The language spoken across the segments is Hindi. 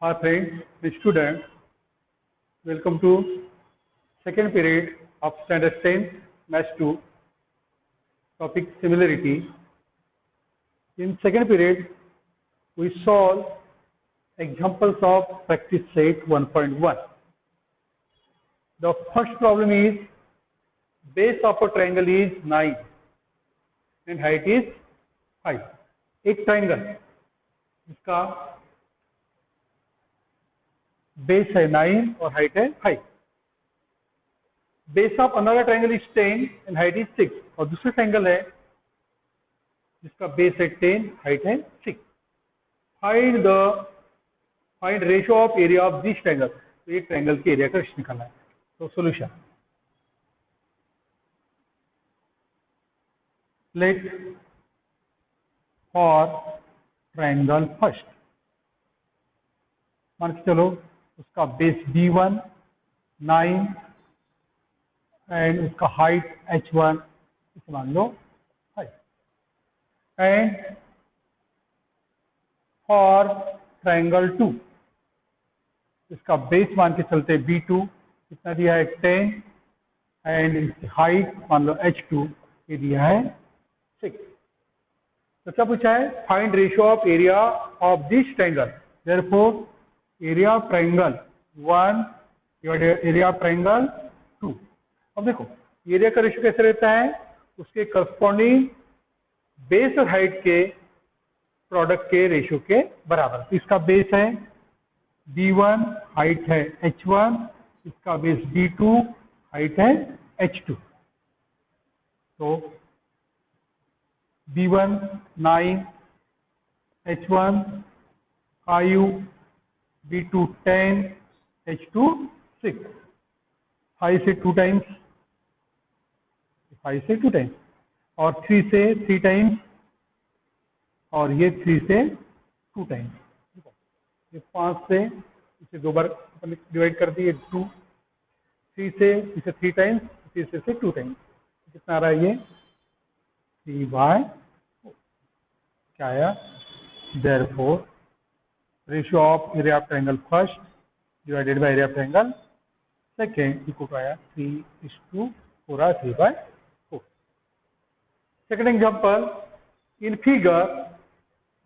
Hi friends, the students, welcome to second period of standard 10 Math 2 topic similarity. In second period, we solve examples of practice set 1.1. The first problem is base of a triangle is 9 and height is 5. एक ट्राइंगल इसका बेस है 9 और हाइट है 5. Base of another triangle is 10 and height is 6. और दूसरा ट्राइंगल है जिसका बेस है 10, हाइट है 6. Find ratio of area of this triangle. तो एक ट्राइंगल के एरिया का रेशियो निकालना है. तो solution, let for triangle first. मान के चलो उसका बेस B1 9 एंड उसका हाइट H1 इसे मान लो 5. एंड फॉर ट्राइंगल 2 इसका बेस मान के चलते B2 कितना दिया है 10 एंड इसकी हाइट मान लो H2 ये दिया है 6. तो क्या पूछा है? Find ratio of area of this triangle. Therefore area of triangle 1 divided area of triangle 2. अब देखो एरिया का रेशियो कैसे रहता है? उसके करस्पॉन्डिंग बेस और हाइट के प्रोडक्ट के रेशियो के बराबर. तो इसका बेस है B1, हाइट है H1, इसका बेस B2, हाइट है H2. तो B1 9, H1 5, B2 10, H2 6. 5 से 2 टाइम्स, 5 से 2 टाइम्स और 3 से 3 टाइम्स और ये 3 से 2 टाइम्स. ये 5 से इसे 2 बार अपन डिवाइड कर दिए 2. 3 से इसे 3 टाइम्स, 3 से 2 टाइम्स. कितना आ रहा है ये 3/4. क्या आया? Therefore ratio of area of triangle first divided by area of triangle second equal to आया 3:4 3/4. Second example, in figure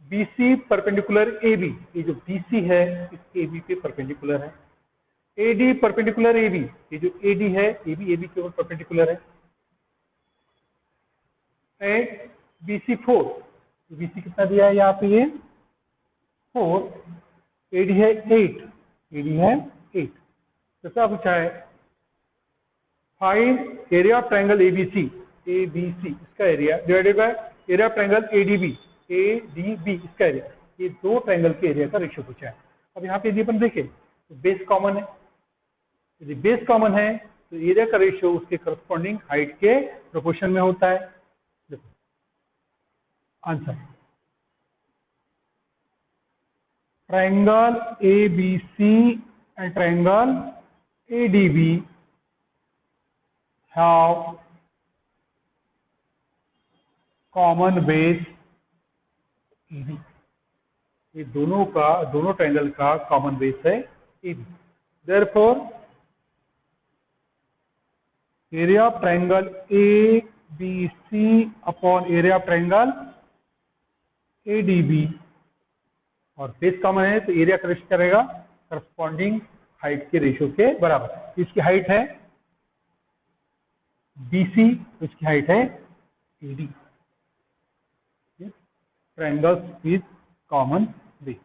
BC perpendicular AB. ये जो BC है इस AB पे परपेंडिकुलर है. AD perpendicular AB. ये जो AD है AB के ऊपर परपेंडिकुलर है. And BC 4. BC कितना दिया है यहाँ पे? ये 4. AD है 8. AD है 8. तो क्या पूछा है? Find area of triangle ABC. इसका area divided by area of triangle ADB इसका एरिया. ये दो ट्राइंगल के एरिया का रेशियो पूछा है. अब यहाँ पे यदि अपन देखें तो बेस कॉमन है. यदि बेस कॉमन है तो एरिया का रेशियो उसके करस्पॉन्डिंग हाइट के प्रोपोर्शन में होता है. देखो answer, triangle ABC and triangle ADB have common base AB. ये दोनों ट्राइंगल का कॉमन बेस है AB. Therefore area of triangle ABC upon area of triangle ADB, और बेस कॉमन है तो एरिया का रेशियो करेगा करस्पॉन्डिंग हाइट के रेशियो के बराबर. इसकी हाइट है BC, इसकी हाइट है AD. Triangles with common base.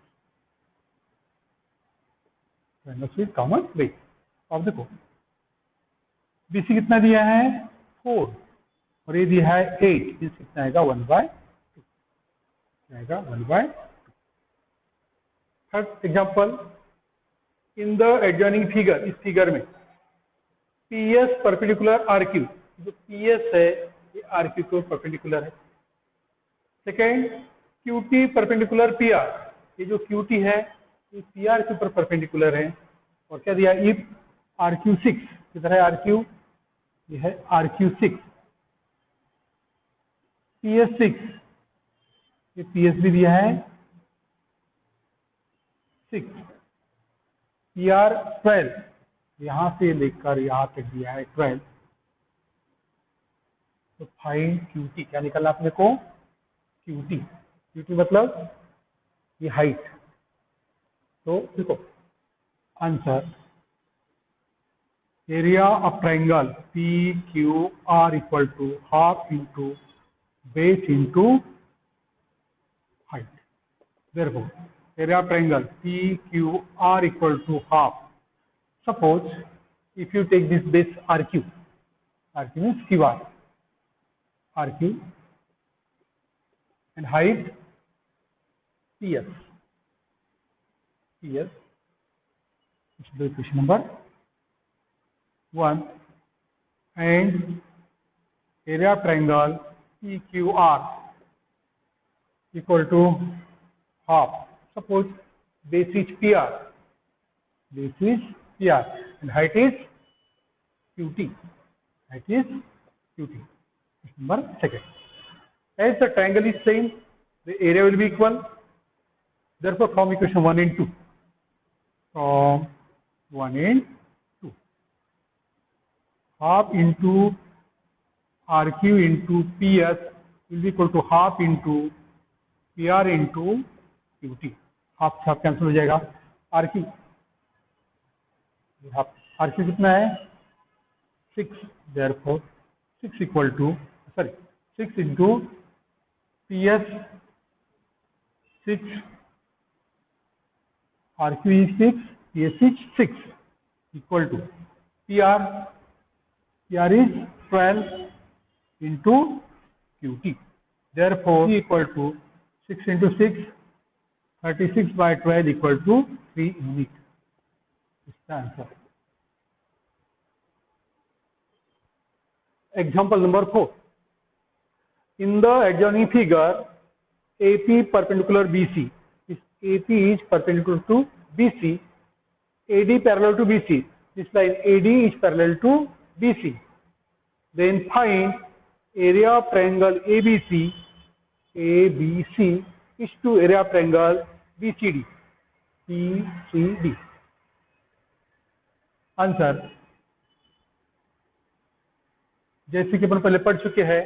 Triangles with common base. अब देखो BC कितना दिया है 4 और ये दिया है 8. इस कितना आएगा 1/2. आएगा 1/2. Third example, in the adjoining figure. इस फिगर में PS परपेंडिकुलर RQ. जो PS है ये RQ को परपेंडिकुलर है. Second, QT perpendicular PR. ये जो QT है ये PR के ऊपर परपेंडिकुलर है. और क्या दिया? If RQ6. किधर है RQ? ये है RQ6. PS6. ये PS भी दिया है 6. PR 12, यहां से लेकर यहां तक दिया है 12, तो फाइंड QT, क्या निकालना अपने को? QT। QT मतलब ये हाइट। तो देखो answer, area of triangle PQR equal to half into base into height. Therefore, area of triangle PQR equal to half. Suppose if you take this base RQ, RQ means QR, RQ, and height PS. PS, which is the question number 1, and area of triangle PQR equal to half. Suppose base is PR, base is PR, and height is QT. Height is QT. Number 2. As the triangle is same, the area will be equal. Therefore, from equation 1 and 2, from 1 and 2, half into RQ into PS will be equal to half into PR into QT. Half half cancel हो जाएगा। RQ, हाफ RQ कितना है? 6, therefore 6 equal to, sorry, 6 into PS 6, RQ is 6, PS is 6 equal to PR, PR is 12 into QT. Therefore, equal to 6 into 6, 36 by 12 equal to 3 unit. Is the answer. Example number 4. In the adjoining figure, AP perpendicular BC. If AP is perpendicular to BC, AD parallel to BC. This line AD is parallel to BC. Then find area of triangle ABC. ABC is to area of triangle BCD. BCD. Answer, जैसे कि अपन पहले पढ़ चुके हैं,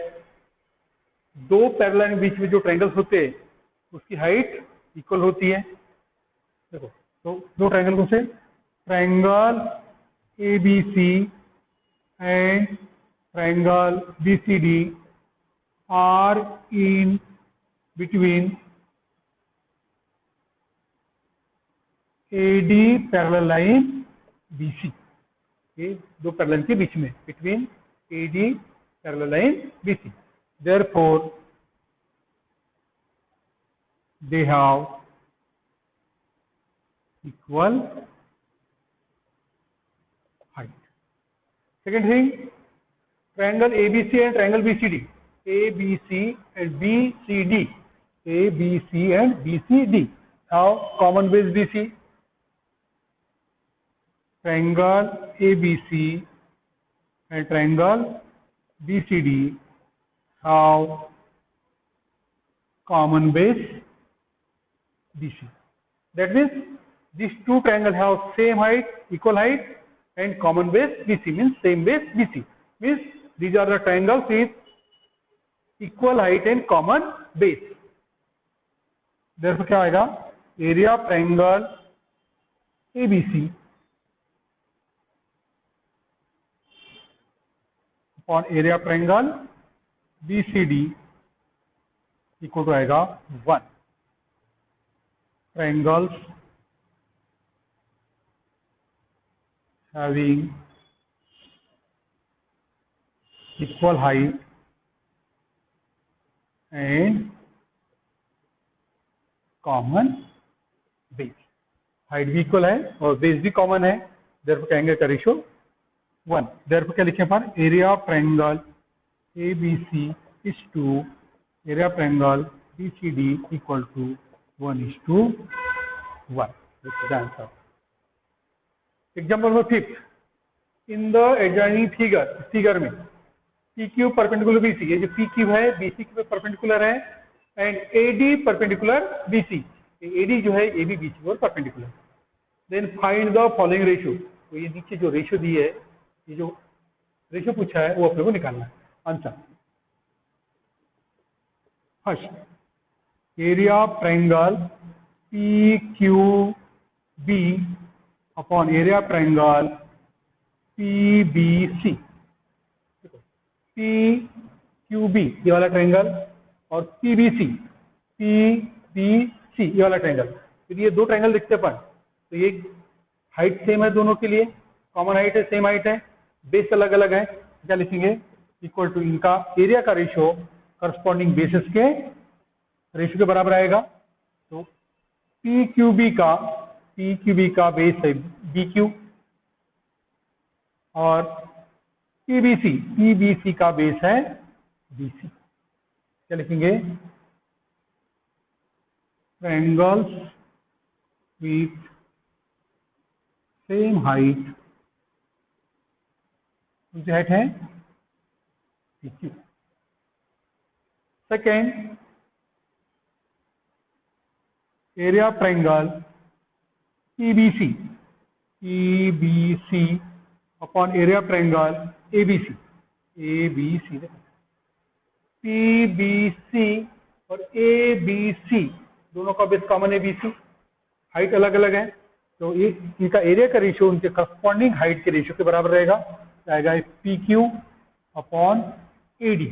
दो पैरेलल के बीच में जो ट्रायंगल्स होते हैं उसकी हाइट इक्वल होती है। देखो, तो दो ट्रायंगल कौन से? Triangle ABC and triangle BCD are in between AD parallel line BC। ये दो पैरेलल के बीच में, between AD parallel line BC. Therefore, they have equal height. Second thing, triangle ABC and triangle BCD. ABC and BCD. ABC and BCD have common base BC. Triangle ABC and triangle BCD have common base BC. That means these two triangles have same height, equal height, and common base BC means same base BC. Means these are the triangles with equal height and common base. Therefore, क्या आएगा? Area of triangle ABC upon area of triangle BCD equal to आएगा 1. Triangles having equal height and common base. Height भी इक्वल है और बेस भी कॉमन है, therefore कहेंगे का रेशियो 1. therefore क्या लिखें पर? Area of triangle ABC is to area of triangle BCD equal to 1:1. This is the answer. Example number 5. In the adjoining figure में PQ परपेंडिकुलर BC, ये जो PQ है BC के परपेंडिकुलर है, and AD perpendicular BC, AD जो है AB BC और perpendicular. Then find the following ratio. तो ये नीचे जो रेशियो दी है, ये जो रेशियो पूछा है वो अपने को निकालना है। Answer first, area of triangle P Q B upon area of triangle P B C. P Q B ये वाला ट्रायंगल और पी बी सी ये वाला ट्रायंगल। फिर ये दो ट्रायंगल दिखते अपन, तो ये हाइट सेम है दोनों के लिए, कॉमन हाइट है, सेम हाइट है, बेस अलग अलग है। क्या लिखेंगे? इक्वल टू इनका एरिया का रेशियो करस्पॉन्डिंग बेसिस के रेशियो के बराबर आएगा। तो पी क्यू बी का बेस है बी क्यू और पीबीसी का बेस है बीसी। क्या लिखेंगे? ट्रायंगल्स विथ सेम हाइट, उनकी हाइट है PQ. Second, area of triangle PBC upon area of triangle ABC. PBC और एबीसी दोनों का बेस कॉमन है बीसी, हाइट अलग अलग है, तो ये इनका एरिया का रेशियो उनके करस्पॉन्डिंग हाइट के रेशियो के बराबर रहेगा। आएगा पी क्यू अपॉन एडी।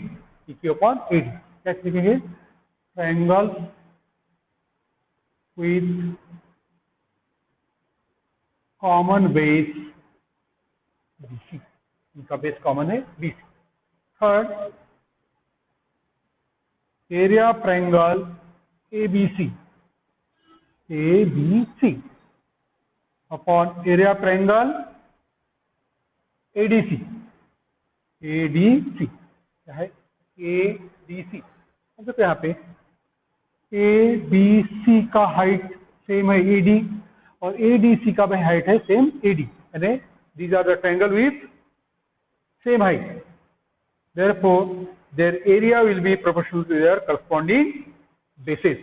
क्या लिखेंगे? Triangle with common base BC, इनका बेस कॉमन है BC. Third, area of triangle ABC upon area of triangle ADC. क्या है? एडीसी। देखो यहाँ पे एबीसी का हाइट सेम है एडी और एडीसी का भी हाइट है सेम एडी, यानी these are the triangle with same height, therefore their area will be proportional to their corresponding bases।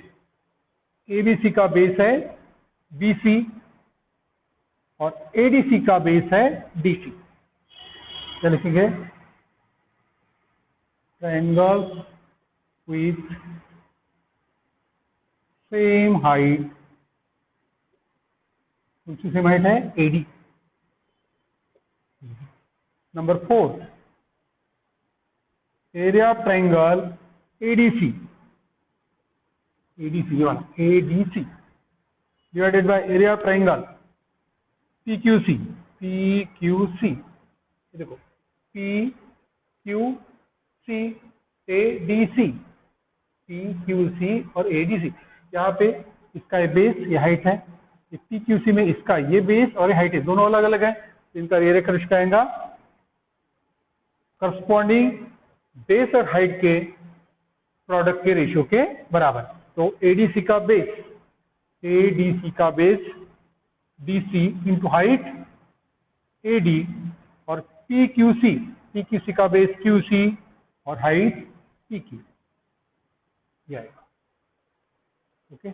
ABC का बेस है बीसी और एडीसी का बेस है डीसी। क्या लिखेंगे? ट्रायंगल्स विथ सेम हाइट, उनकी सेम हाइट है AD. Number 4, area of triangle ADC divided by area of triangle PQC. देखो पीक्यूसी एडीसी, पीक्यूसी और एडीसी। यहाँ पे इसका ये बेस, ये हाइट है, पीक्यूसी में इसका ये बेस और ये हाइट है, दोनों अलग अलग है, इनका एरिया का रेशियो आएगा करस्पॉन्डिंग बेस और हाइट के प्रोडक्ट के रेशियो के बराबर। तो एडीसी का डीसी इंटू हाइट एडी और पीक्यूसी का बेस क्यूसी और हाइट पीक्यू, ये आएगा। ओके।